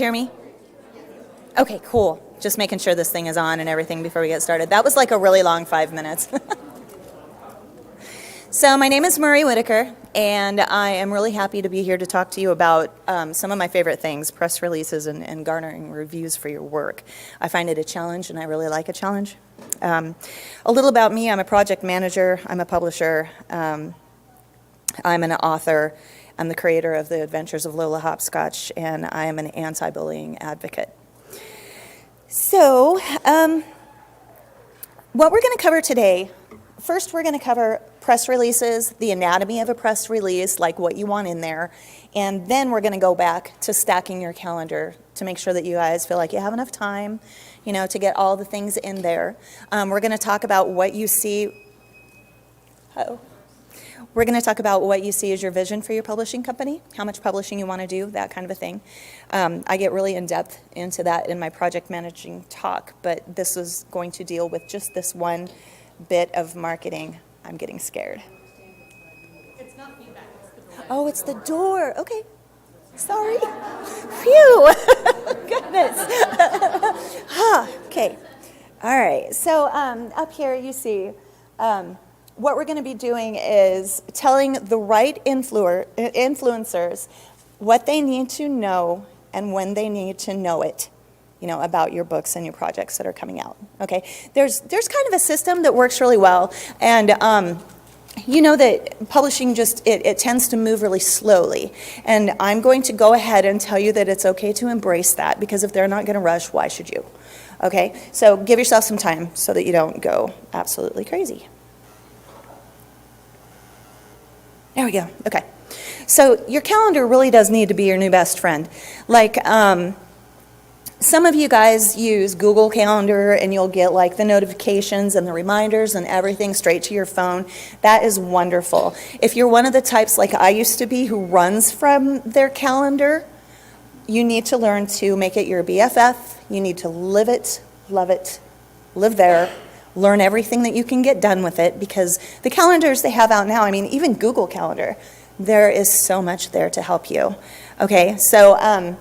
hear me? Okay, cool. Just making sure this thing is on and everything before we get started. That was like a really long 5 minutes. So my name is Whittaker, and I am really happy to be here to talk to you about some of my favorite things, press releases and garnering reviews for your work. I find it a challenge, and I really like a challenge. A little about me: I'm a project manager, I'm a publisher, I'm an author, I'm the creator of the Adventures of Lola Hopscotch, and I am an anti-bullying advocate. So, what we're going to cover today, first we're going to cover press releases, the anatomy of a press release, like what you want in there, and then we're going to go back to stacking your calendar to make sure that you guys feel like you have enough time, you know, to get all the things in there. We're going to talk about what you see. We're going to talk about what you see as your vision for your publishing company, how much publishing you want to do, that kind of a thing. I get really in-depth into that in my project managing talk, but this is going to deal with just this one bit of marketing. I'm getting scared. It's not feedback, it's the door. Oh, it's the door. Okay. Sorry. Phew. Goodness. Okay. All right. So up here you see what we're going to be doing is telling the right influencers what they need to know and when they need to know it, you know, about your books and your projects that are coming out. Okay, there's kind of a system that works really well, and you know that publishing just it tends to move really slowly, and I'm going to go ahead and tell you that it's okay to embrace that, because if they're not going to rush, why should you? Okay, so give yourself some time so that you don't go absolutely crazy. There we go. Okay. So your calendar really does need to be your new best friend. Like some of you guys use Google Calendar, and you'll get like the notifications and the reminders and everything straight to your phone. That is wonderful. If you're one of the types like I used to be who runs from their calendar, you need to learn to make it your BFF. You need to live it, love it, live there. Learn everything that you can get done with it, because the calendars they have out now, I mean, even Google Calendar, there is so much there to help you. Okay, so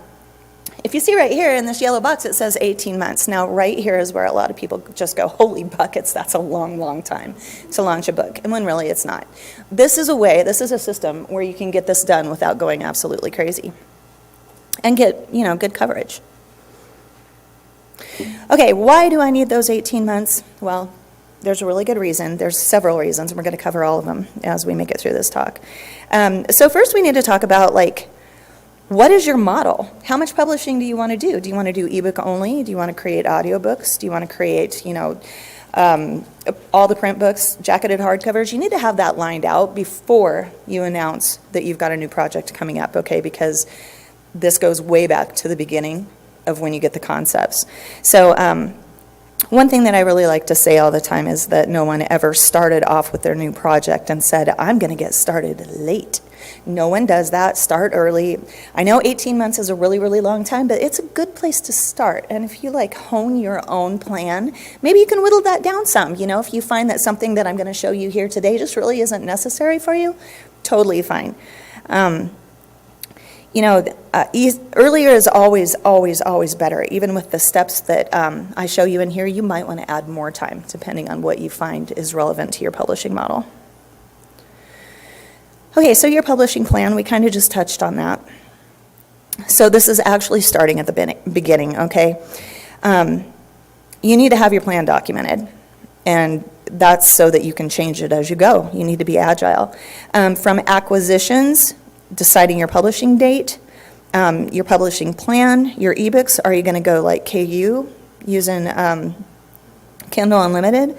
if you see right here in this yellow box, it says 18 months. Now, right here is where a lot of people just go, holy buckets, that's a long, long time to launch a book. And when really it's not. This is a system where you can get this done without going absolutely crazy and get, you know, good coverage. Okay, why do I need those 18 months? Well, there's a really good reason. There's several reasons, and we're going to cover all of them as we make it through this talk. So first we need to talk about, like, what is your model? How much publishing do you want to do? Do you want to do ebook only? Do you want to create audiobooks? Do you want to create, you know, all the print books, jacketed hardcovers? You need to have that lined out before you announce that you've got a new project coming up, okay? Because this goes way back to the beginning of when you get the concepts. So one thing that I really like to say all the time is that no one ever started off with their new project and said, I'm going to get started late. No one does that. Start early. I know 18 months is a really, really long time, but it's a good place to start. And if you like hone your own plan, maybe you can whittle that down some. You know, if you find that something that I'm going to show you here today just really isn't necessary for you, totally fine. You know, earlier is always, always, always better. Even with the steps that I show you in here, you might want to add more time, depending on what you find is relevant to your publishing model. Okay, so your publishing plan, we kind of just touched on that. So this is actually starting at the beginning, okay? You need to have your plan documented, and that's so that you can change it as you go. You need to be agile. From acquisitions, deciding your publishing date, your publishing plan, your ebooks. Are you going to go like KU using Kindle Unlimited?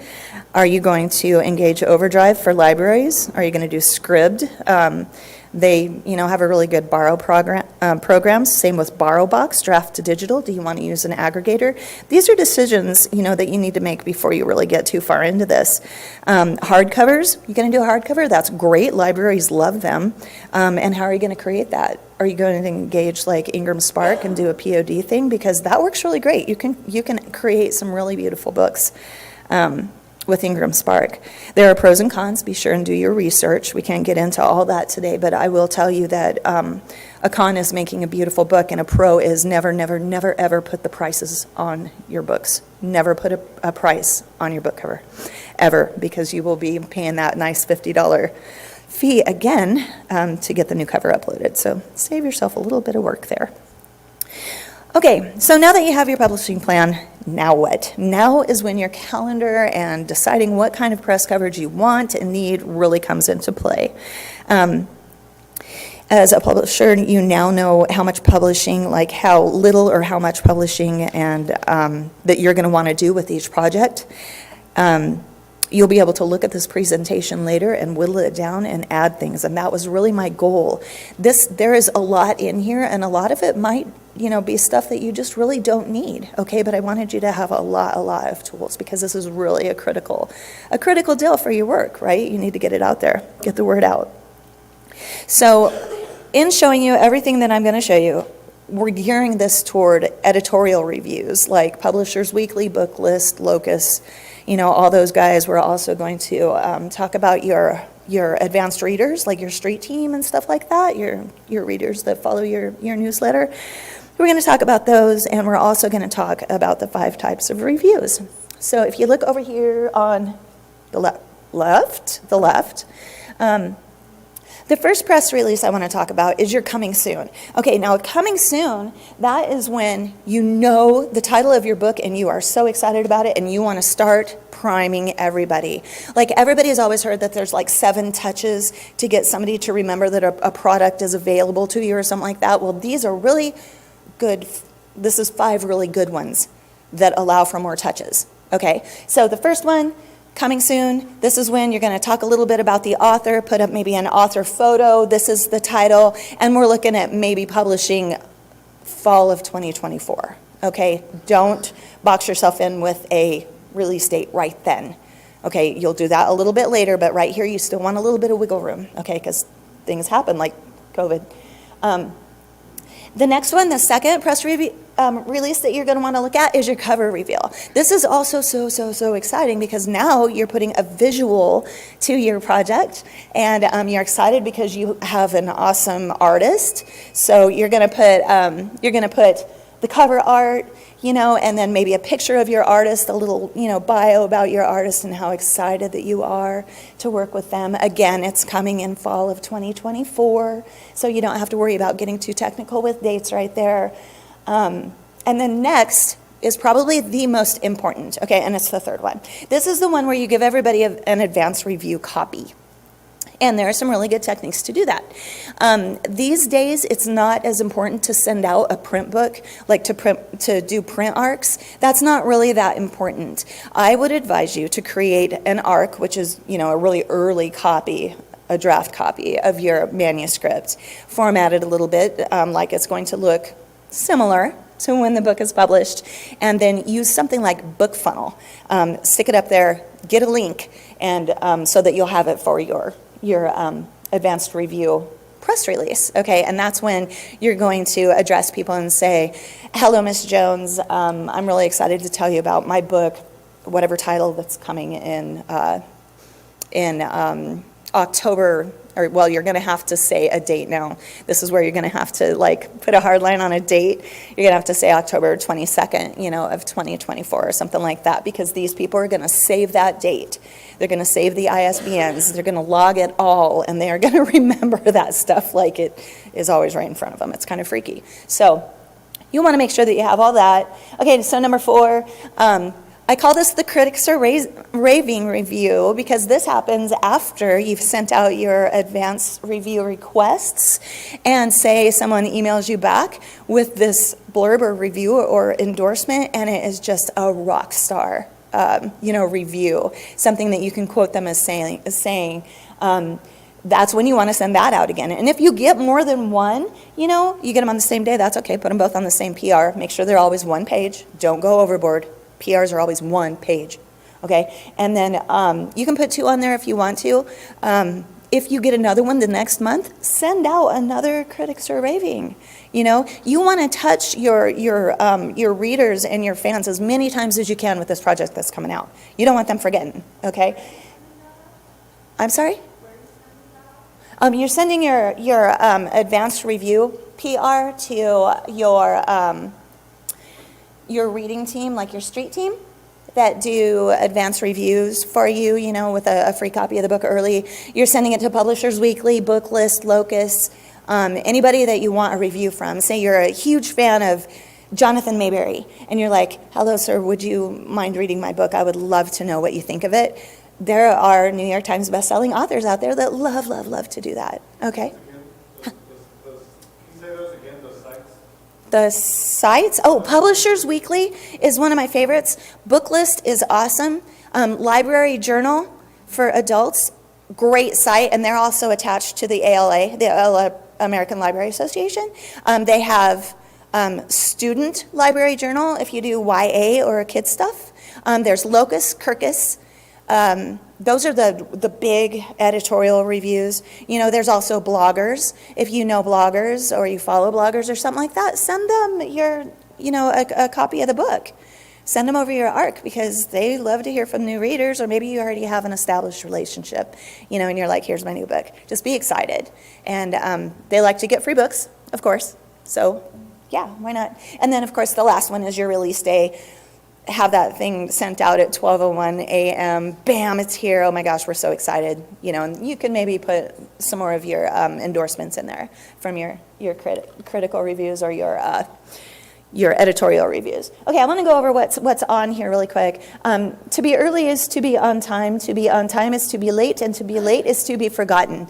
Are you going to engage Overdrive for libraries? Are you going to do Scribd? They, you know, have a really good borrow program. Same with BorrowBox, draft to digital. Do you want to use an aggregator? These are decisions, you know, that you need to make before you really get too far into this. Hardcovers, you're going to do a hardcover? That's great. Libraries love them. And how are you going to create that? Are you going to engage like Ingram Spark and do a POD thing? Because that works really great. You can create some really beautiful books. with Ingram Spark. There are pros and cons. Be sure and do your research. We can't get into all that today, but I will tell you that a con is making a beautiful book, and a pro is never, never, never, ever put the prices on your books. Never put a price on your book cover, ever, because you will be paying that nice $50 fee again to get the new cover uploaded. So save yourself a little bit of work there. Okay, so now that you have your publishing plan, now what? Now is when your calendar and deciding what kind of press coverage you want and need really comes into play. As a publisher, you now know how much publishing, like how little or how much publishing and that you're going to want to do with each project. You'll be able to look at this presentation later and whittle it down and add things, and that was really my goal. There is a lot in here, and a lot of it might, be stuff that you just really don't need, okay? But I wanted you to have a lot of tools, because this is really a critical deal for your work, right? You need to get it out there, get the word out. So, in showing you everything that I'm going to show you, we're gearing this toward editorial reviews like Publishers Weekly, Book List, Locus, all those guys. We're also going to talk about your advanced readers, like your street team and stuff like that, your readers that follow your newsletter. We're going to talk about those, and we're also going to talk about the 5 types of reviews. So if you look over here on the left, the first press release I want to talk about is your coming soon. Okay, now coming soon, that is when you know the title of your book and you are so excited about it and you want to start priming everybody. Like, everybody has always heard that there's like 7 touches to get somebody to remember that a product is available to you or something like that. Well, these are really good. This is 5 really good ones that allow for more touches. Okay, so the first one, coming soon, this is when you're going to talk a little bit about the author, put up maybe an author photo, this is the title, and we're looking at maybe publishing fall of 2024, okay? Don't box yourself in with a release date right then, okay? You'll do that a little bit later, but right here you still want a little bit of wiggle room, okay, because things happen like COVID. The next one, the second press release that you're going to want to look at is your cover reveal. This is also so exciting, because now you're putting a visual to your project, and you're excited because you have an awesome artist. So you're going to put the cover art, and then maybe a picture of your artist, a little, bio about your artist and how excited that you are to work with them. Again, it's coming in fall of 2024, so you don't have to worry about getting too technical with dates right there. And then next is probably the most important, okay, and it's the third one. This is the one where you give everybody an advanced review copy. And there are some really good techniques to do that. These days, it's not as important to send out a print book, like to do print arcs. That's not really that important. I would advise you to create an arc, which is, a really early copy, a draft copy of your manuscript, format it a little bit, like it's going to look similar to when the book is published, and then use something like Book Funnel. Stick it up there, get a link, and so that you'll have it for your advanced review press release, okay? And that's when you're going to address people and say, hello, Miss Jones, I'm really excited to tell you about my book, whatever title that's coming in October, or, well, you're going to have to say a date now. This is where you're going to have to, put a hard line on a date. You're going to have to say October 22nd, of 2024 or something like that, because these people are going to save that date. They're going to save the ISBNs. They're going to log it all, and they are going to remember that stuff like it is always right in front of them. It's kind of freaky. So you want to make sure that you have all that. Okay, so number 4, I call this the critics are raving review, because this happens after you've sent out your advanced review requests, and say someone emails you back with this blurb or review or endorsement, and it is just a rock star review, something that you can quote them as saying. That's when you want to send that out again. And if you get more than one, you get them on the same day, that's okay. Put them both on the same PR. Make sure they're always one page. Don't go overboard. PRs are always one page, okay? And then you can put 2 on there if you want to. if you get another one the next month, send out another critics or raving. You know, you want to touch your readers and your fans as many times as you can with this project that's coming out. You don't want them forgetting, okay? I'm sorry? You're sending your advanced review PR to your reading team, like your street team, that do advanced reviews for you, you know, with a free copy of the book early. You're sending it to Publishers Weekly, Book List, Locus, anybody that you want a review from. Say you're a huge fan of Jonathan Mayberry, and you're like, hello, sir, would you mind reading my book? I would love to know what you think of it. There are New York Times bestselling authors out there that love to do that, okay? Can you say those again, those sites? The sites, Publishers Weekly is one of my favorites. Book List is awesome. Library Journal for adults, great site, and they're also attached to the ALA, the American Library Association. They have Student Library Journal if you do YA or kid stuff. There's Locus, Kirkus. Those are the big editorial reviews. You know, there's also bloggers. If you know bloggers or you follow bloggers or something like that, send them a copy of the book. Send them over your ARC because they love to hear from new readers, or maybe you already have an established relationship, you know, and you're like, here's my new book. Just be excited. And they like to get free books, of course. So, yeah, why not? And then, of course, the last one is your release day. Have that thing sent out at 12:01 a.m. Bam, it's here. Oh my gosh, we're so excited. You know, and you can maybe put some more of your endorsements in there from your critical reviews or your editorial reviews. Okay, I want to go over what's on here really quick. To be early is to be on time. To be on time is to be late, and to be late is to be forgotten.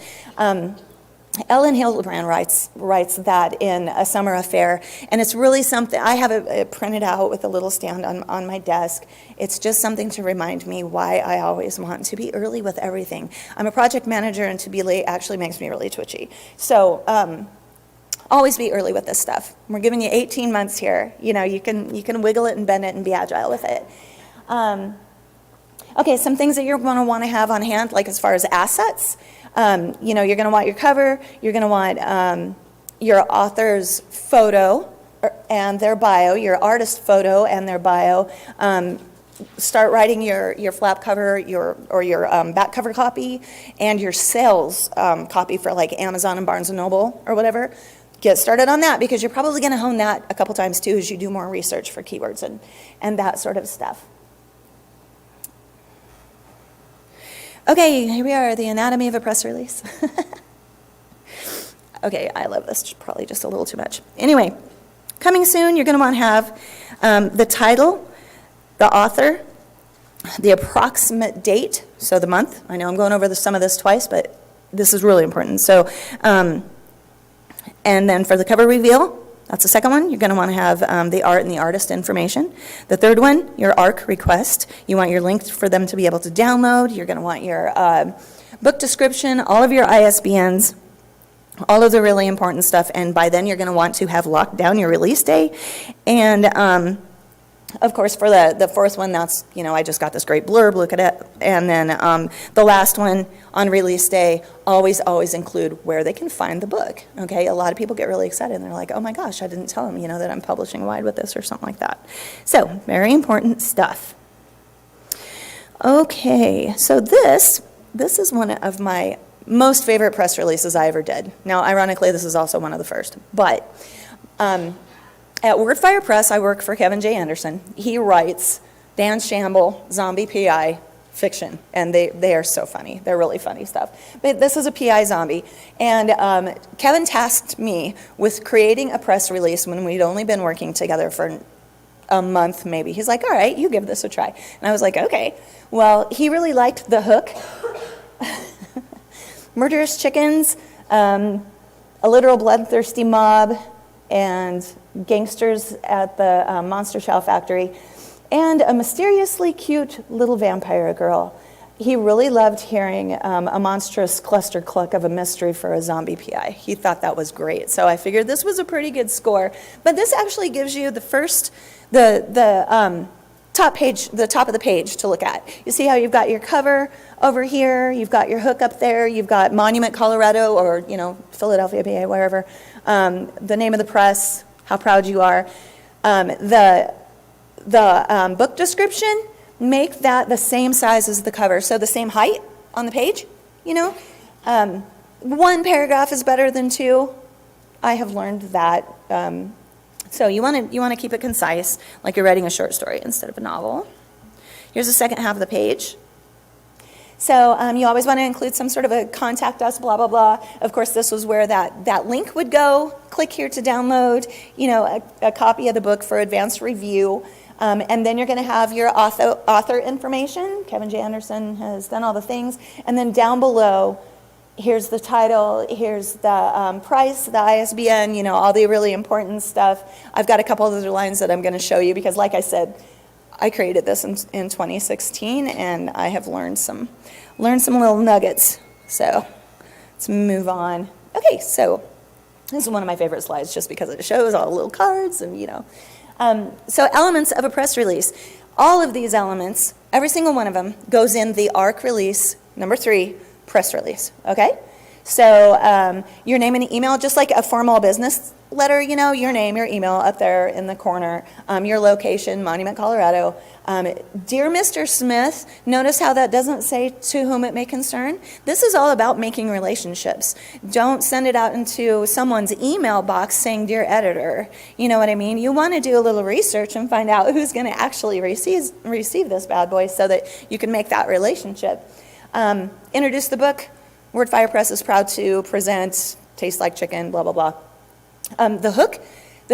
Ellen Hildebrand writes that in A Summer Affair, and it's really something, I have it printed out with a little stand on my desk. It's just something to remind me why I always want to be early with everything. I'm a project manager, and to be late actually makes me really twitchy. So always be early with this stuff. We're giving you 18 months here. You know, you can wiggle it and bend it and be agile with it. Okay, some things that you're going to want to have on hand, like as far as assets. You know, you're going to want your cover, you're going to want your author's photo and their bio, your artist photo and their bio. Start writing your flap cover, your back cover copy, and your sales copy for like Amazon and Barnes & Noble or whatever. Get started on that because you're probably going to hone that a couple times too as you do more research for keywords and that sort of stuff. Okay, here we are, the anatomy of a press release. Okay, I love this, probably just a little too much. Anyway, coming soon, you're going to want to have the title, the author, the approximate date, so the month. I know I'm going over some of this twice, but this is really important. So, and then for the cover reveal, that's the second one. You're going to want to have the art and the artist information. The third one, your ARC request. You want your link for them to be able to download. You're going to want your book description, all of your ISBNs, all of the really important stuff. And by then, you're going to want to have locked down your release day. And of course, for the fourth one, that's, you know, I just got this great blurb, look at it. And then the last one, on release day, always include where they can find the book, okay? A lot of people get really excited, and they're like, oh my gosh, I didn't tell them, you know, that I'm publishing wide with this or something like that. So, very important stuff. Okay, so this is one of my most favorite press releases I ever did. Now, ironically, this is also one of the first, but at WordFire Press, I work for Kevin J. Anderson. He writes Dan Shamble, zombie PI fiction, and they are so funny. They're really funny stuff. But this is a PI zombie, and Kevin tasked me with creating a press release when we'd only been working together for a month maybe. He's like, all right, you give this a try. And I was like, okay. Well, he really liked the hook. Murderous chickens, a literal bloodthirsty mob, and gangsters at the Monster Chow Factory, and a mysteriously cute little vampire girl. He really loved hearing a monstrous cluster cluck of a mystery for a zombie PI. He thought that was great. So I figured this was a pretty good score. But this actually gives you the the top of the page to look at. You see how you've got your cover over here, you've got your hook up there, you've got Monument, Colorado, or, Philadelphia, PA, wherever, the name of the press, how proud you are. The book description, make that the same size as the cover, so the same height on the page, One paragraph is better than two. I have learned that. So you want to keep it concise, like you're writing a short story instead of a novel. Here's the second half of the page. So you always want to include some sort of a contact us, blah, blah, blah. Of course, this was where that link would go. Click here to download, a copy of the book for advanced review. And then you're going to have your author information. Kevin J. Anderson has done all the things. And then down below, here's the title, here's the price, the ISBN, all the really important stuff. I've got a couple of other lines that I'm going to show you because, like I said, I created this in 2016, and I have learned some little nuggets. So let's move on. Okay, so this is one of my favorite slides just because it shows all the little cards and, So elements of a press release. All of these elements, every single one of them, goes in the ARC release, number 3, press release, okay? So your name and email, just like a formal business letter, your name, your email up there in the corner, your location, Monument, Colorado. Dear Mr. Smith, notice how that doesn't say to whom it may concern. This is all about making relationships. Don't send it out into someone's email box saying, dear editor. You know what I mean? You want to do a little research and find out who's going to actually receive this bad boy so that you can make that relationship. Introduce the book. WordFire Press is proud to present Tastes Like Chicken, blah, blah, blah. The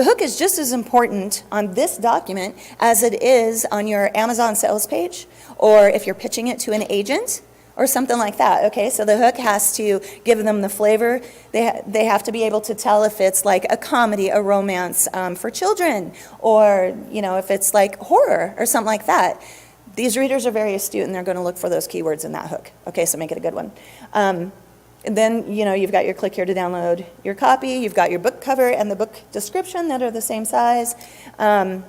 hook is just as important on this document as it is on your Amazon sales page, or if you're pitching it to an agent or something like that, okay? So the hook has to give them the flavor. They have to be able to tell if it's like a comedy, a romance for children, or, if it's like horror or something like that. These readers are very astute, and they're going to look for those keywords in that hook. Okay, so make it a good one. And then, you've got your click here to download your copy. You've got your book cover and the book description that are the same size. For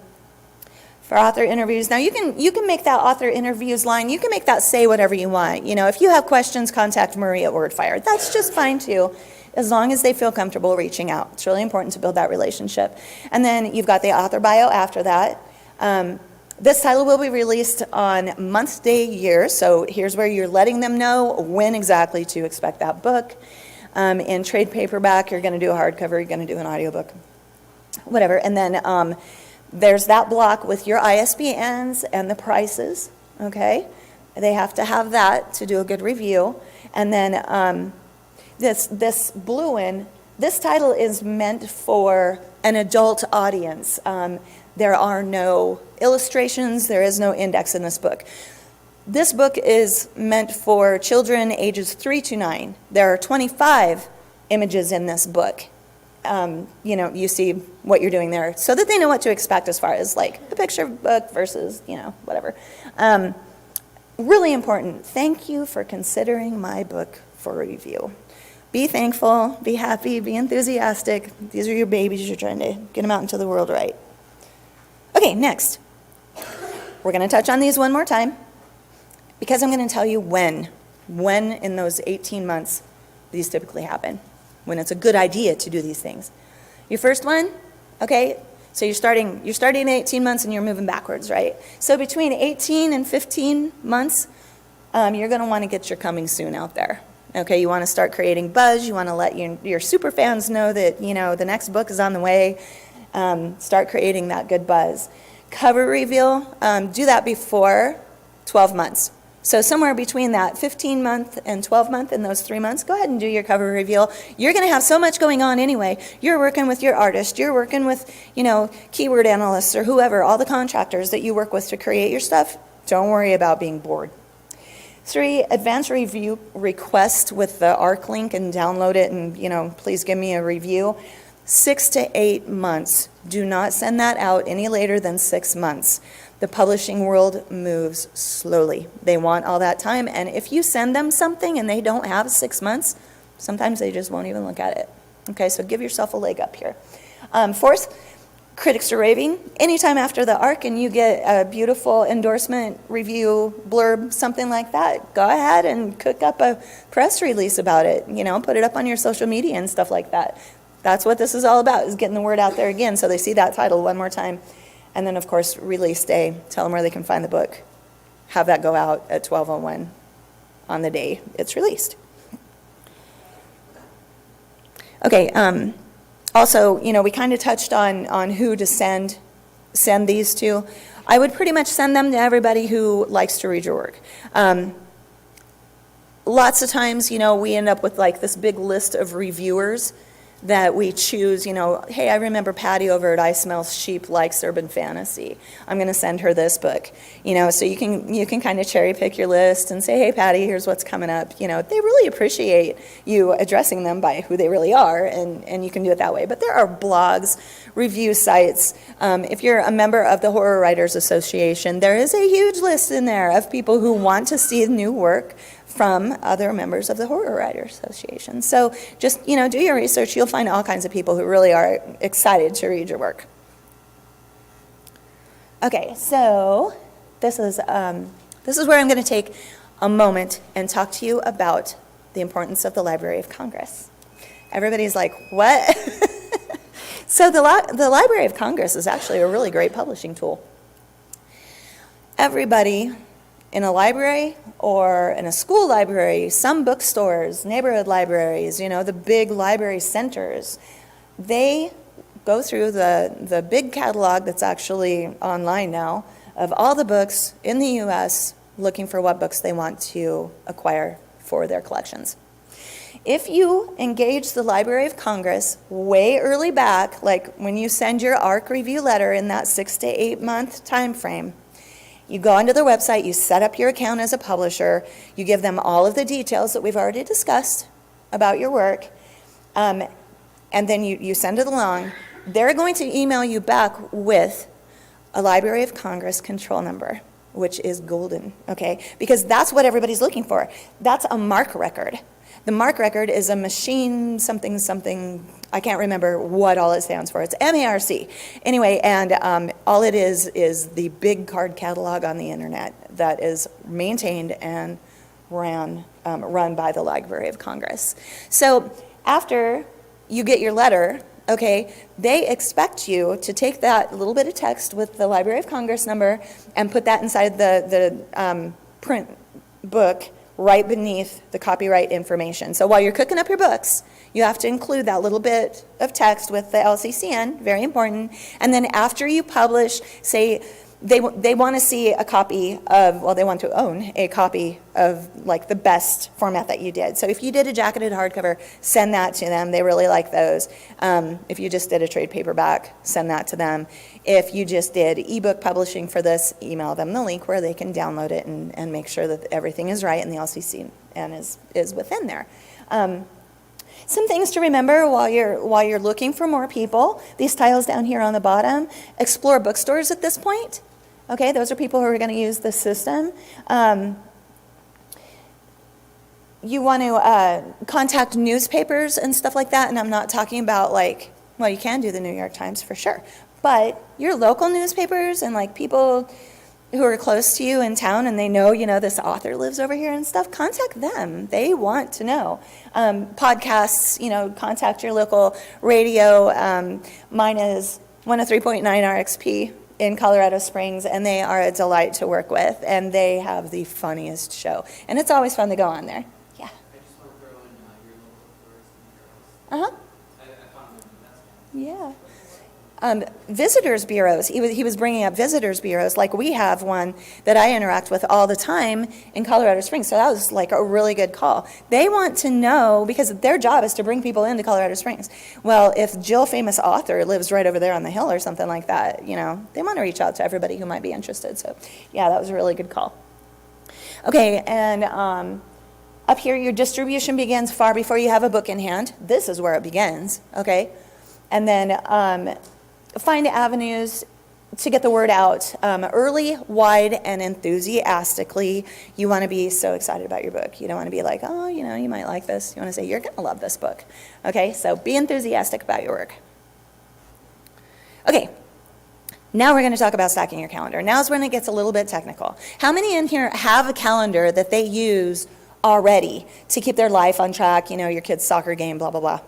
author interviews, now you can make that author interviews line, you can make that say whatever you want. If you have questions, contact Marie at WordFire. That's just fine, too, as long as they feel comfortable reaching out. It's really important to build that relationship. And then you've got the author bio after that. This title will be released on month, day, year, so here's where you're letting them know when exactly to expect that book. In trade paperback, you're going to do a hardcover, you're going to do an audiobook, whatever. And then there's that block with your ISBNs and the prices, okay? They have to have that to do a good review. And then this blue one, this title is meant for an adult audience. There are no illustrations, there is no index in this book. This book is meant for children ages 3 to 9. There are 25 images in this book. You see what you're doing there so that they know what to expect as far as like the picture book versus, whatever. Really important. Thank you for considering my book for review. Be thankful, be happy, be enthusiastic. These are your babies. You're trying to get them out into the world right. Okay, next. We're going to touch on these one more time because I'm going to tell you when in those 18 months these typically happen, when it's a good idea to do these things. Your first one, okay, so you're starting at 18 months and you're moving backwards, right? So between 18 and 15 months, you're going to want to get your coming soon out there. Okay, you want to start creating buzz. You want to let your super fans know that, the next book is on the way. Start creating that good buzz. Cover reveal, do that before 12 months. So somewhere between that 15-month and 12-month, in those 3 months, go ahead and do your cover reveal. You're going to have so much going on anyway. You're working with your artist. You're working with, keyword analysts or whoever, all the contractors that you work with to create your stuff. Don't worry about being bored. 3, advance review request with the ARC link and download it and, please give me a review. 6 to 8 months. Do not send that out any later than 6 months. The publishing world moves slowly. They want all that time, and if you send them something and they don't have 6 months, sometimes they just won't even look at it. Okay, so give yourself a leg up here. 4th, Critics are raving. Anytime after the ARC and you get a beautiful endorsement, review, blurb, something like that, go ahead and cook up a press release about it, put it up on your social media and stuff like that. That's what this is all about, is getting the word out there again so they see that title one more time. And then, of course, release day, tell them where they can find the book. Have that go out at 12:01 on the day it's released. Okay, also, we kind of touched on who to send these to. I would pretty much send them to everybody who likes to read your work. Lots of times, we end up with like this big list of reviewers that we choose, hey, I remember Patty over at I Smell Sheep likes urban fantasy. I'm going to send her this book. So you can kind of cherry pick your list and say, hey, Patty, here's what's coming up. They really appreciate you addressing them by who they really are, and you can do it that way. But there are blogs, review sites. If you're a member of the Horror Writers Association, there is a huge list in there of people who want to see new work from other members of the Horror Writers Association. So just, do your research. You'll find all kinds of people who really are excited to read your work. Okay, so this is where I'm going to take a moment and talk to you about the importance of the Library of Congress. Everybody's like, what? So the Library of Congress is actually a really great publishing tool. Everybody in a library or in a school library, some bookstores, neighborhood libraries, the big library centers, they go through the big catalog that's actually online now of all the books in the U.S. looking for what books they want to acquire for their collections. If you engage the Library of Congress way early back, like when you send your ARC review letter in that 6 to 8 month time frame, you go onto their website, you set up your account as a publisher, you give them all of the details that we've already discussed about your work, and then you send it along. They're going to email you back with a Library of Congress control number, which is golden, okay? Because that's what everybody's looking for. That's a MARC record. The MARC record is a machine something, I can't remember what all it stands for. It's MARC. Anyway, and all it is the big card catalog on the internet that is maintained and run by the Library of Congress. So after you get your letter, okay, they expect you to take that little bit of text with the Library of Congress number and put that inside the print book right beneath the copyright information. So while you're cooking up your books, you have to include that little bit of text with the LCCN, very important. And then after you publish, say, they want to see a copy of, well, they want to own a copy of like the best format that you did. So if you did a jacketed hardcover, send that to them. They really like those. If you just did a trade paperback, send that to them. If you just did ebook publishing for this, email them the link where they can download it and make sure that everything is right and the LCC and is within there. Some things to remember while you're looking for more people. These tiles down here on the bottom. Explore bookstores at this point. Okay, those are people who are going to use the system. You want to contact newspapers and stuff like that, and I'm not talking about like, well, you can do the New York Times for sure, but your local newspapers and like people who are close to you in town and they know, this author lives over here and stuff, contact them. They want to know. Podcasts, contact your local radio. Mine is 103.9 RXP in Colorado Springs, and they are a delight to work with, and they have the funniest show. And it's always fun to go on there. Yeah. I just want to throw in your local tourist bureaus. I found them the best ones. Yeah. Visitors bureaus. He was bringing up visitors bureaus. Like we have one that I interact with all the time in Colorado Springs. So that was like a really good call. They want to know, because their job is to bring people into Colorado Springs. Well, if Jill, famous author, lives right over there on the hill or something like that, they want to reach out to everybody who might be interested. So yeah, that was a really good call. Okay, and up here, your distribution begins far before you have a book in hand. This is where it begins, okay? And then find avenues to get the word out early, wide, and enthusiastically. You want to be so excited about your book. You don't want to be like, oh, you might like this. You want to say, you're going to love this book. Okay, so be enthusiastic about your work. Okay, Now we're going to talk about stacking your calendar. Now's when it gets a little bit technical. How many in here have a calendar that they use already to keep their life on track, your kid's soccer game, blah, blah, blah,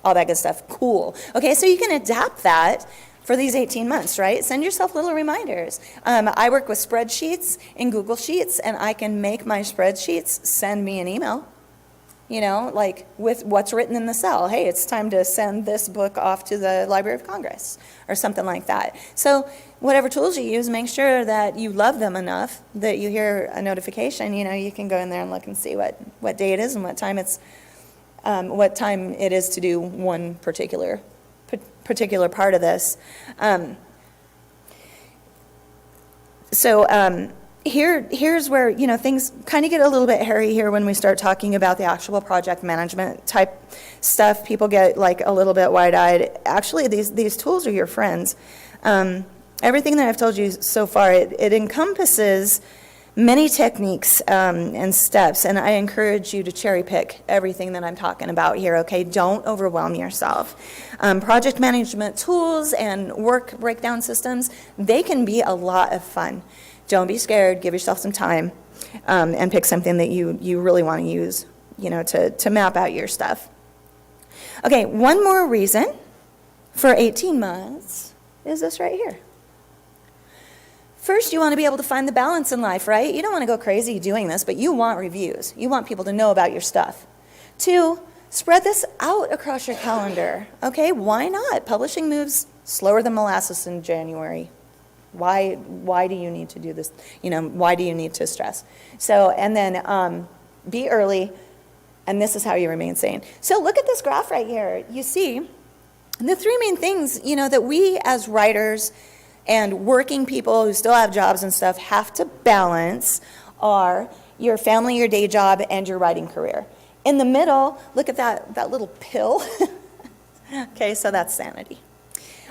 all that good stuff? Cool. Okay, so you can adapt that for these 18 months, right? Send yourself little reminders. I work with spreadsheets in Google Sheets, and I can make my spreadsheets send me an email, like with what's written in the cell. Hey, it's time to send this book off to the Library of Congress or something like that. So whatever tools you use, make sure that you love them enough that you hear a notification. You can go in there and look and see what day it is and what time it is to do one particular part of this. Here's where, things kind of get a little bit hairy here when we start talking about the actual project management type stuff. People get like a little bit wide-eyed. Actually, these tools are your friends. Everything that I've told you so far, it encompasses many techniques and steps, and I encourage you to cherry pick everything that I'm talking about here, okay? Don't overwhelm yourself. Project management tools and work breakdown systems, they can be a lot of fun. Don't be scared. Give yourself some time and pick something that you really want to use, to map out your stuff. Okay, one more reason for 18 months is this right here. First, you want to be able to find the balance in life, right? You don't want to go crazy doing this, but you want reviews. You want people to know about your stuff. 2, spread this out across your calendar, okay? Why not? Publishing moves slower than molasses in January. Why do you need to do this? Why do you need to stress? So, and then be early, and this is how you remain sane. So look at this graph right here. You see the 3 main things, that we as writers and working people who still have jobs and stuff have to balance are your family, your day job, and your writing career. In the middle, look at that little pill. Okay, so that's sanity.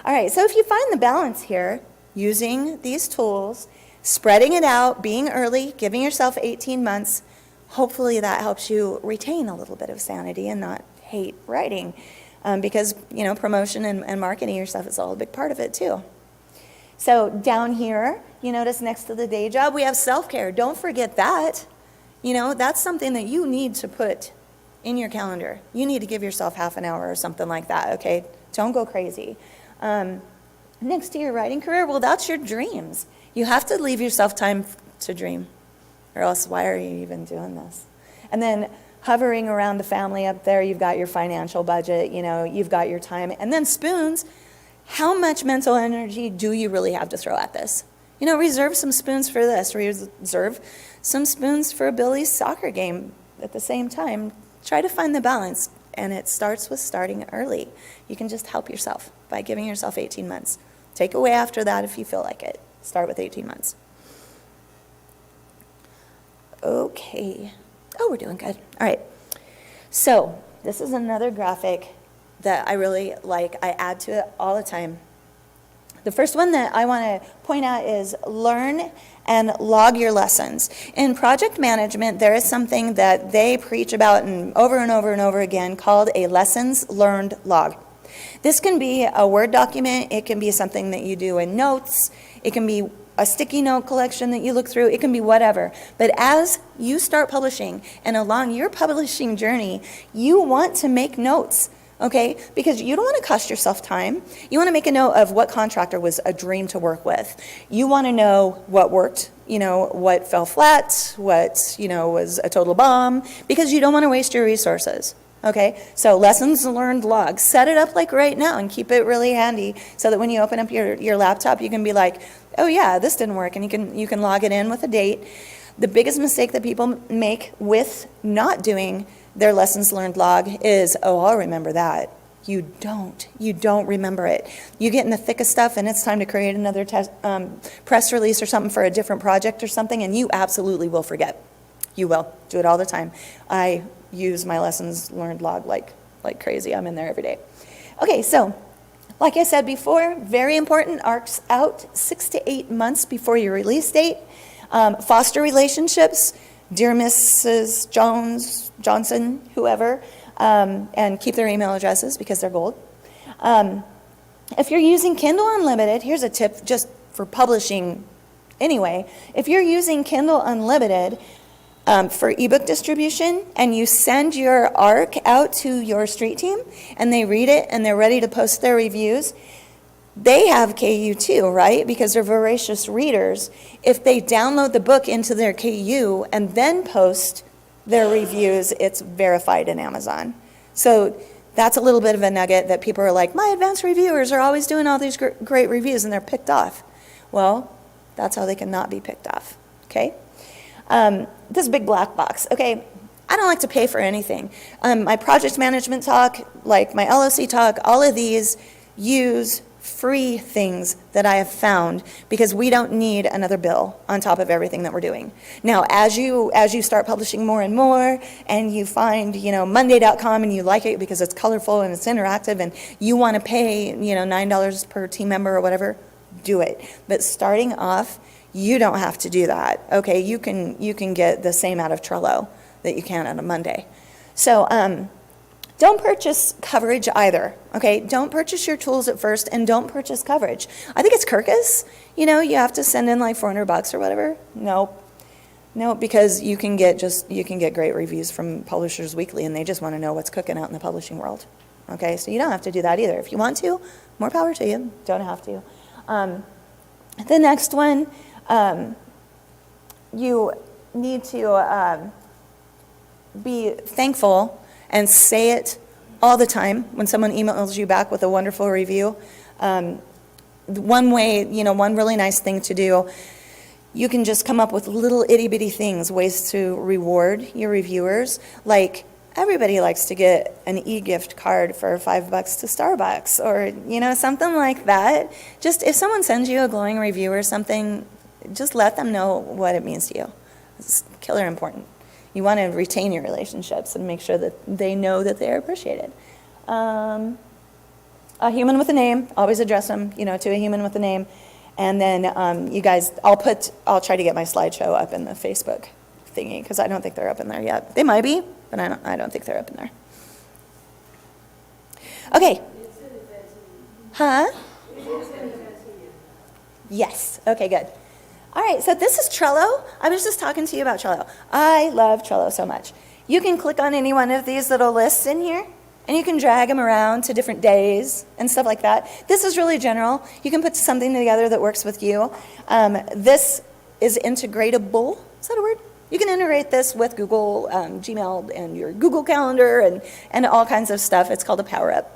All right, so if you find the balance here, using these tools, spreading it out, being early, giving yourself 18 months, hopefully that helps you retain a little bit of sanity and not hate writing. Because, promotion and marketing your stuff is all a big part of it too. So down here, you notice next to the day job, we have self-care. Don't forget that. That's something that you need to put in your calendar. You need to give yourself half an hour or something like that, okay? Don't go crazy. Next to your writing career, well, that's your dreams. You have to leave yourself time to dream, or else why are you even doing this? And then hovering around the family up there, you've got your financial budget, you've got your time. And then spoons. How much mental energy do you really have to throw at this? Reserve some spoons for this. Reserve some spoons for Billy's soccer game at the same time. Try to find the balance, and it starts with starting early. You can just help yourself by giving yourself 18 months. Take away after that if you feel like it. Start with 18 months. Okay. Oh, we're doing good. All right. So this is another graphic that I really like. I add to it all the time. The first one that I want to point out is learn and log your lessons. In project management, there is something that they preach about and over and over again called a lessons learned log. This can be a Word document. It can be something that you do in notes. It can be a sticky note collection that you look through. It can be whatever. But as you start publishing and along your publishing journey, you want to make notes. Okay, because you don't want to cost yourself time. You want to make a note of what contractor was a dream to work with. You want to know what worked, what fell flat, what, was a total bomb, because you don't want to waste your resources. Okay, so lessons learned log. Set it up like right now and keep it really handy so that when you open up your laptop, you can be like, oh yeah, this didn't work, and you can log it in with a date. The biggest mistake that people make with not doing their lessons learned log is, oh, I'll remember that. You don't remember it. You get in the thick of stuff and it's time to create another press release or something for a different project or something, and you absolutely will forget. You will. Do it all the time. I use my lessons learned log like crazy. I'm in there every day. Okay, so like I said before, very important, arcs out 6 to 8 months before your release date. Foster relationships, dear Mrs. Jones, Johnson, whoever, and keep their email addresses because they're gold. If you're using Kindle Unlimited, here's a tip, just for publishing anyway. If you're using Kindle Unlimited for ebook distribution and you send your ARC out to your street team and they read it and they're ready to post their reviews, they have KU too, right? Because they're voracious readers. If they download the book into their KU and then post their reviews, it's verified in Amazon. So that's a little bit of a nugget that people are like, my advanced reviewers are always doing all these great reviews and they're picked off. Well, that's how they cannot be picked off, okay? This big black box, okay, I don't like to pay for anything. My project management talk, like my LOC talk, all of these use free things that I have found because we don't need another bill on top of everything that we're doing. Now, as you start publishing more and more and you find, Monday.com and you like it because it's colorful and it's interactive and you want to pay, $9 per team member or whatever, do it. But starting off, you don't have to do that, okay? You can get the same out of Trello that you can out of Monday. So, don't purchase coverage either, okay? Don't purchase your tools at first and don't purchase coverage. I think it's Kirkus, you have to send in like $400 or whatever. Nope, because you can get great reviews from Publishers Weekly and they just want to know what's cooking out in the publishing world, okay? So you don't have to do that either. If you want to, more power to you, don't have to. The next one, you need to be thankful and say it all the time when someone emails you back with a wonderful review. One way, one really nice thing to do, you can just come up with little itty-bitty things, ways to reward your reviewers. Like, everybody likes to get an e-gift card for $5 to Starbucks or, something like that. Just if someone sends you a glowing review or something, just let them know what it means to you. It's killer important. You want to retain your relationships and make sure that they know that they're appreciated. A human with a name, always address them, to a human with a name. And then you guys, I'll try to get my slideshow up in the Facebook thingy because I don't think they're up in there yet. They might be, but I don't think they're up in there. Okay. Huh? Yes. Okay, good. All right, so this is Trello. I was just talking to you about Trello. I love Trello so much. You can click on any one of these little lists in here, and you can drag them around to different days and stuff like that. This is really general. You can put something together that works with you. This is integratable. Is that a word? You can integrate this with Google Gmail and your Google Calendar and all kinds of stuff. It's called a power-up.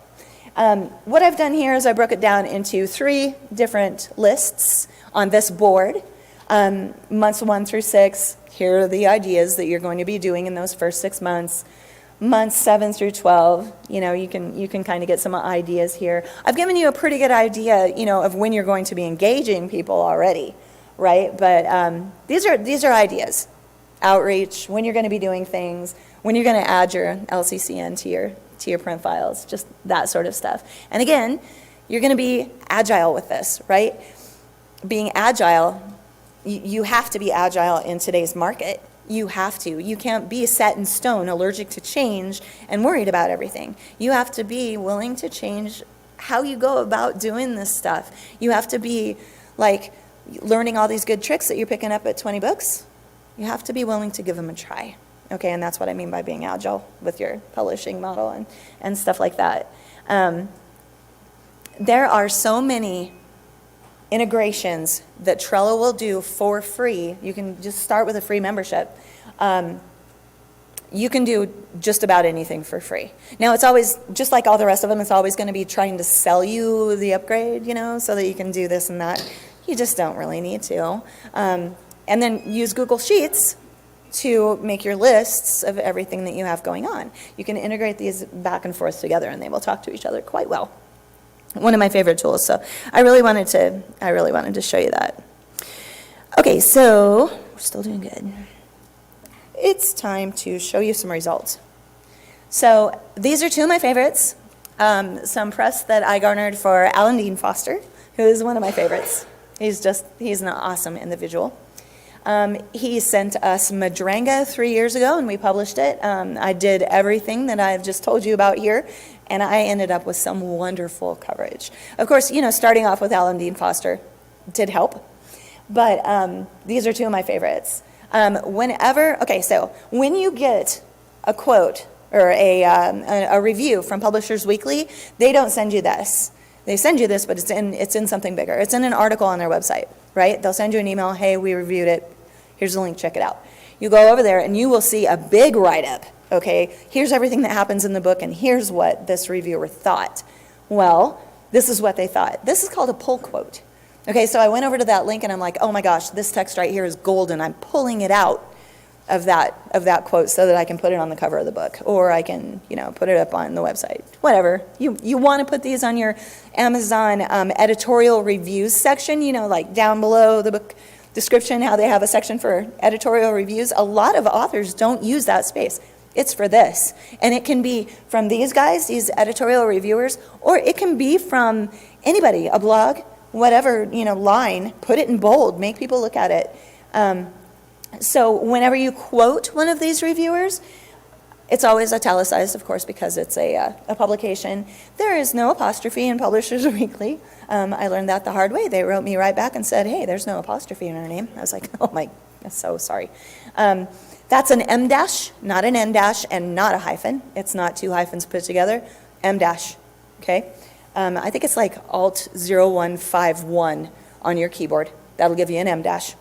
What I've done here is I broke it down into 3 different lists on this board. Months 1 through 6, here are the ideas that you're going to be doing in those first 6 months. Months 7 through 12, you can kind of get some ideas here. I've given you a pretty good idea, of when you're going to be engaging people already, right? But these are ideas. Outreach, when you're going to be doing things, when you're going to add your LCCN to your print files, just that sort of stuff. And again, you're going to be agile with this, right? Being agile, you have to be agile in today's market. You have to. You can't be set in stone, allergic to change, and worried about everything. You have to be willing to change how you go about doing this stuff. You have to be like learning all these good tricks that you're picking up at 20Books. You have to be willing to give them a try. Okay, and that's what I mean by being agile with your publishing model and stuff like that. There are so many integrations that Trello will do for free. You can just start with a free membership. You can do just about anything for free. Now, it's always, just like all the rest of them, it's always going to be trying to sell you the upgrade, so that you can do this and that. You just don't really need to. And then use Google Sheets to make your lists of everything that you have going on. You can integrate these back and forth together, and they will talk to each other quite well. One of my favorite tools, so I really wanted to show you that. Okay, so we're still doing good. It's time to show you some results. So these are 2 of my favorites. Some press that I garnered for Alan Dean Foster, who is one of my favorites. He's an awesome individual. He sent us Madranga 3 years ago, and we published it. I did everything that I've just told you about here, and I ended up with some wonderful coverage. Of course, starting off with Alan Dean Foster, did help. But these are two of my favorites. Okay, so when you get a quote or a review from Publishers Weekly, they don't send you this. They send you this, but it's in something bigger. It's in an article on their website, right? They'll send you an email, hey, we reviewed it. Here's the link, check it out. You go over there and you will see a big write-up, okay? Here's everything that happens in the book and here's what this reviewer thought. Well, this is what they thought. This is called a pull quote. Okay, so I went over to that link and I'm like, oh my gosh, this text right here is golden. I'm pulling it out of that quote so that I can put it on the cover of the book, or I can, put it up on the website. Whatever. You want to put these on your Amazon editorial reviews section, like down below the book description, how they have a section for editorial reviews. A lot of authors don't use that space. It's for this. And it can be from these guys, these editorial reviewers, or it can be from anybody, a blog, whatever, line. Put it in bold, make people look at it. So whenever you quote one of these reviewers, it's always italicized, of course, because it's a publication. There is no apostrophe in Publishers Weekly. I learned that the hard way. They wrote me right back and said, hey, there's no apostrophe in her name. I was like, oh my, I'm so sorry. That's an M dash, not an N dash, and not a hyphen. It's not two hyphens put together. M dash, okay? I think it's like Alt 0151 on your keyboard. That'll give you an M dash.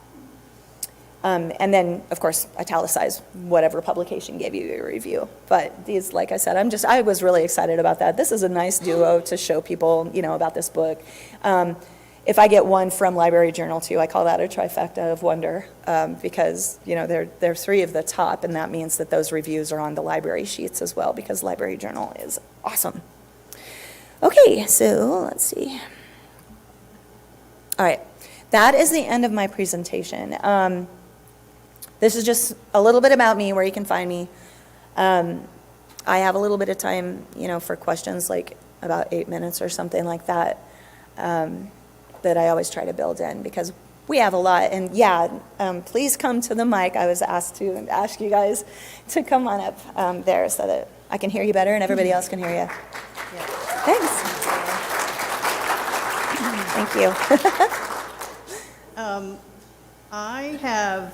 And then, of course, italicize whatever publication gave you your review. But these, like I said, I was really excited about that. This is a nice duo to show people, about this book. If I get one from Library Journal too, I call that a trifecta of wonder, because, they're three of the top, and that means that those reviews are on the library sheets as well, because Library Journal is awesome. Okay, so let's see. All right, that is the end of my presentation. This is just a little bit about me, where you can find me. I have a little bit of time, for questions, like about 8 minutes or something like that, that I always try to build in, because we have a lot. And yeah, please come to the mic. I was asked to ask you guys to come on up there so that I can hear you better and everybody else can hear you. Yeah. Thanks. Thank you. I have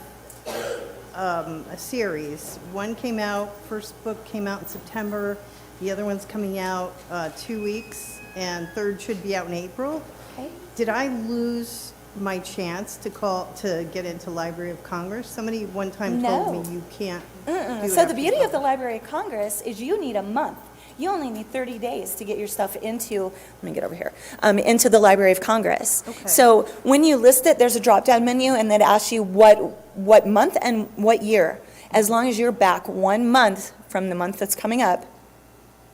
a series. One came out, first book came out in September. The other one's coming out 2 weeks, and third should be out in April. Okay. Did I lose my chance to get into Library of Congress? Somebody one time told No. me you can't do it So after the beauty of the book. Library of Congress is you need a month. You only need 30 days to get your stuff into, let me get over here, into the Library of Congress. Okay. So when you list it, there's a drop-down menu, and that asks you what month and what year. As long as you're back 1 month from the month that's coming up,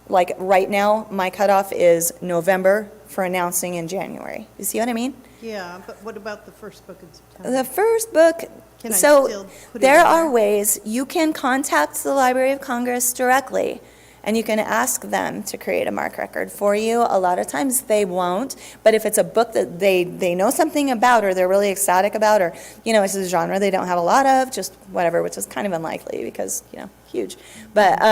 like right now, my cutoff is November for announcing in January. You see what I mean? Yeah, but what about the first book in September? The first book, Can I so still put it there in are there? ways you can contact the Library of Congress directly, and you can ask them to create a MARC record for you. A lot of times they won't, but if it's a book that they know something about, or they're really ecstatic about, or, it's a genre they don't have a lot of, just whatever, which is kind of unlikely because, huge. But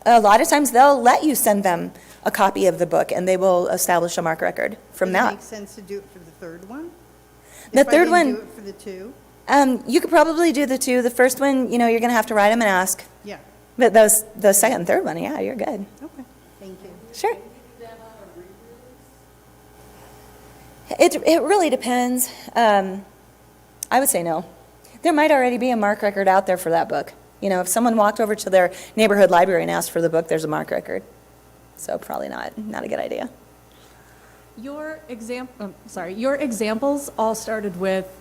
a lot of times they'll let you send them a copy of the book, and they will establish a MARC record from Does it that. make sense to do it for the third one? The If I third didn't one- do it for the two? You could probably do the two. The first one, you're going to have to write them and ask. Yeah, But the second and third one, yeah, you're good. okay, thank you. Sure. It really depends. I would say no. There might already be a MARC record out there for that book. If someone walked over to their neighborhood library and asked for the book, there's a MARC record. So probably not a good idea. Your examples all started with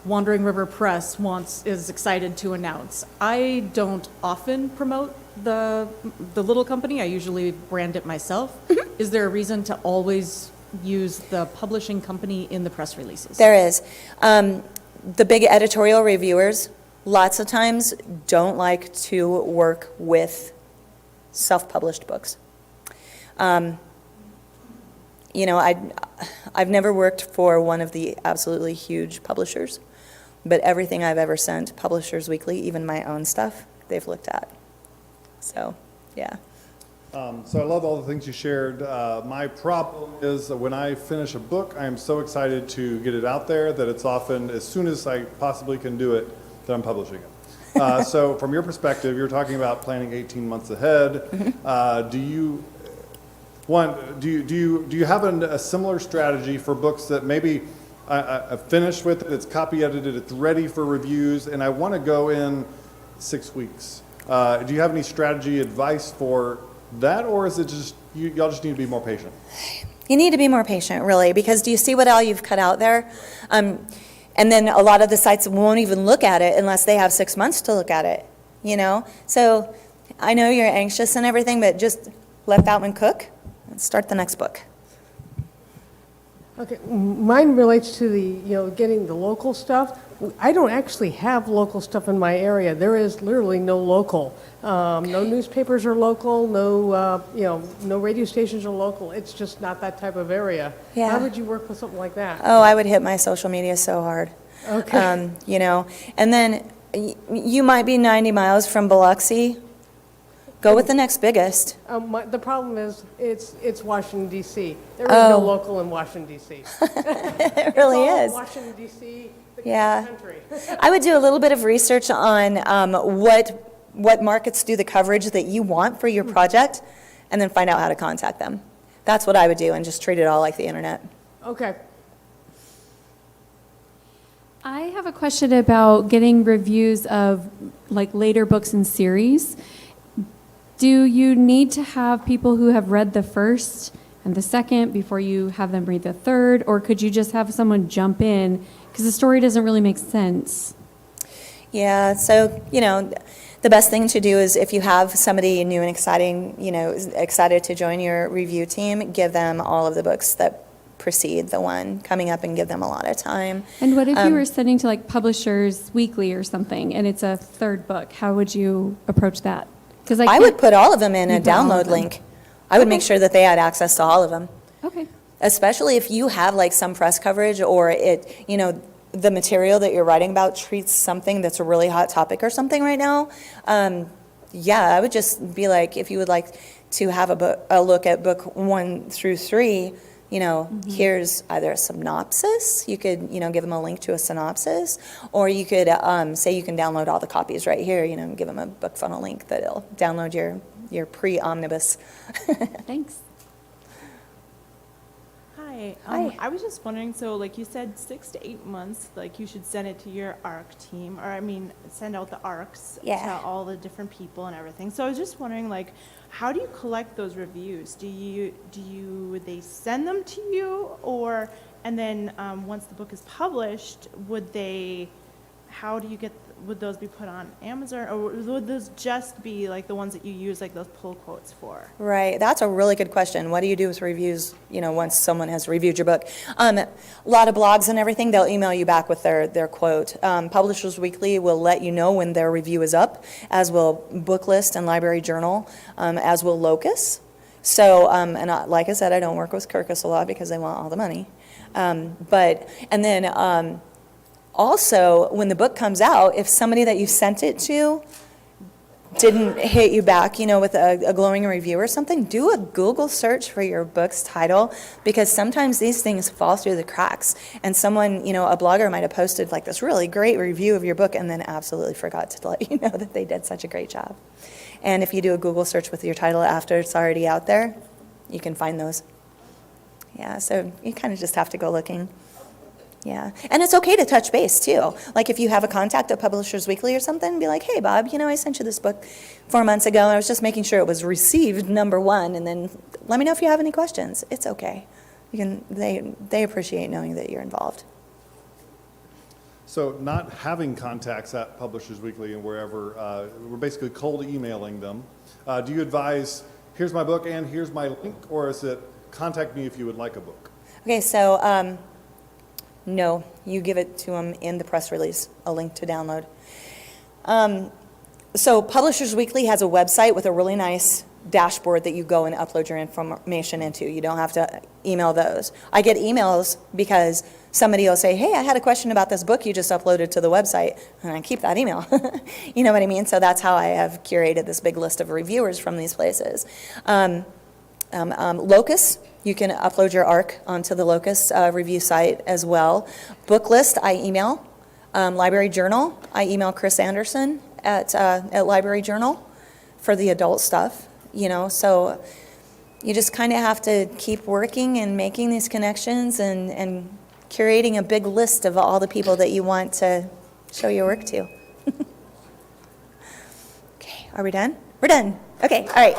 Wandering River Press is excited to announce. I don't often promote the little company. I usually brand it myself. Is there a reason to always use the publishing company in the press releases? There is. The big editorial reviewers, lots of times, don't like to work with self-published books. I've never worked for one of the absolutely huge publishers, but everything I've ever sent Publishers Weekly, even my own stuff, they've looked at. So, yeah. So I love all the things you shared. My problem is that when I finish a book, I am so excited to get it out there that it's often, as soon as I possibly can do it, that I'm publishing it. So from your perspective, you're talking about planning 18 months ahead. Do you have a similar strategy for books that maybe I've finished with it, it's copy edited, it's ready for reviews, and I want to go in 6 weeks? Do you have any strategy advice for that, or is it just y'all just need to be more patient? You need to be more patient, really, because do you see what all you've cut out there? And then a lot of the sites won't even look at it unless they have 6 months to look at it, you know? So I know you're anxious and everything, but just let that one cook and start the next book. Okay, mine relates to the, getting the local stuff. I don't actually have local stuff in my area. There is literally no local. No newspapers are local, no radio stations are local. It's just not that type of area. Yeah. How would you work with something like that? Oh, I would hit my social media so hard. Okay. And then you might be 90 miles from Biloxi. Go with the next biggest. The problem is, it's Washington D.C. There is no local in Washington D.C. It really It's all is. Washington D.C. Yeah. country. I would do a little bit of research on what markets do the coverage that you want for your project, and then find out how to contact them. That's what I would do, and just treat it all like the internet. Okay. I have a question about getting reviews of like later books and series. Do you need to have people who have read the first and the second before you have them read the third, or could you just have someone jump in because the story doesn't really make sense? Yeah, so, the best thing to do is if you have somebody new and exciting, excited to join your review team, give them all of the books that precede the one coming up and give them a lot of time. And what if you were sending to like Publishers Weekly or something and it's a third book? How would you approach that? Because I would put all of them in a You put all of download them. link. I would make sure that they had access to all of them. Okay. Especially if you have like some press coverage or the material that you're writing about treats something that's a really hot topic or something right now. I would just be like, if you would like to have a look at book 1 through 3, here's either a synopsis. You could, give them a link to a synopsis, or you could say you can download all the copies right here, give them a book funnel link that'll download your pre-omnibus. Thanks. Hi. Hi. I was just wondering, so like you said, 6 to 8 months, like you should send it to your ARC team, send out the ARCs Yeah. to all the different people and everything. So I was just wondering, like, how do you collect those reviews? Would they send them to you, and then once the book is published, would those be put on Amazon, or would those just be like the ones that you use like those pull quotes for? Right, that's a really good question. What do you do with reviews, once someone has reviewed your book? A lot of blogs and everything, they'll email you back with their quote. Publishers Weekly will let you know when their review is up, as will Booklist and Library Journal, as will Locus. So, like I said, I don't work with Kirkus a lot because they want all the money. Also, when the book comes out, if somebody that you sent it to didn't hit you back, with a glowing review or something, do a Google search for your book's title, because sometimes these things fall through the cracks. And someone, a blogger might have posted like this really great review of your book and then absolutely forgot to let you know that they did such a great job. And if you do a Google search with your title after it's already out there, you can find those. Yeah, so you kind of just have to go looking. Yeah, and it's okay to touch base too. Like if you have a contact at Publishers Weekly or something, be like, hey Bob, I sent you this book 4 months ago, and I was just making sure it was received, number one, and then let me know if you have any questions. It's okay. They appreciate knowing that you're involved. So not having contacts at Publishers Weekly and wherever, we're basically cold emailing them. Do you advise, here's my book and here's my link, or is it contact me if you would like a book? Okay, so no, you give it to them in the press release, a link to download. So Publishers Weekly has a website with a really nice dashboard that you go and upload your information into. You don't have to email those. I get emails because somebody will say, hey, I had a question about this book you just uploaded to the website, and I keep that email. You know what I mean? So that's how I have curated this big list of reviewers from these places. Locus, you can upload your ARC onto the Locus review site as well. Book list, I email. Library Journal, I email Chris Anderson at Library Journal for the adult stuff, you know. So you just kind of have to keep working and making these connections and curating a big list of all the people that you want to show your work to. Okay, are we done? We're done. Okay, all right.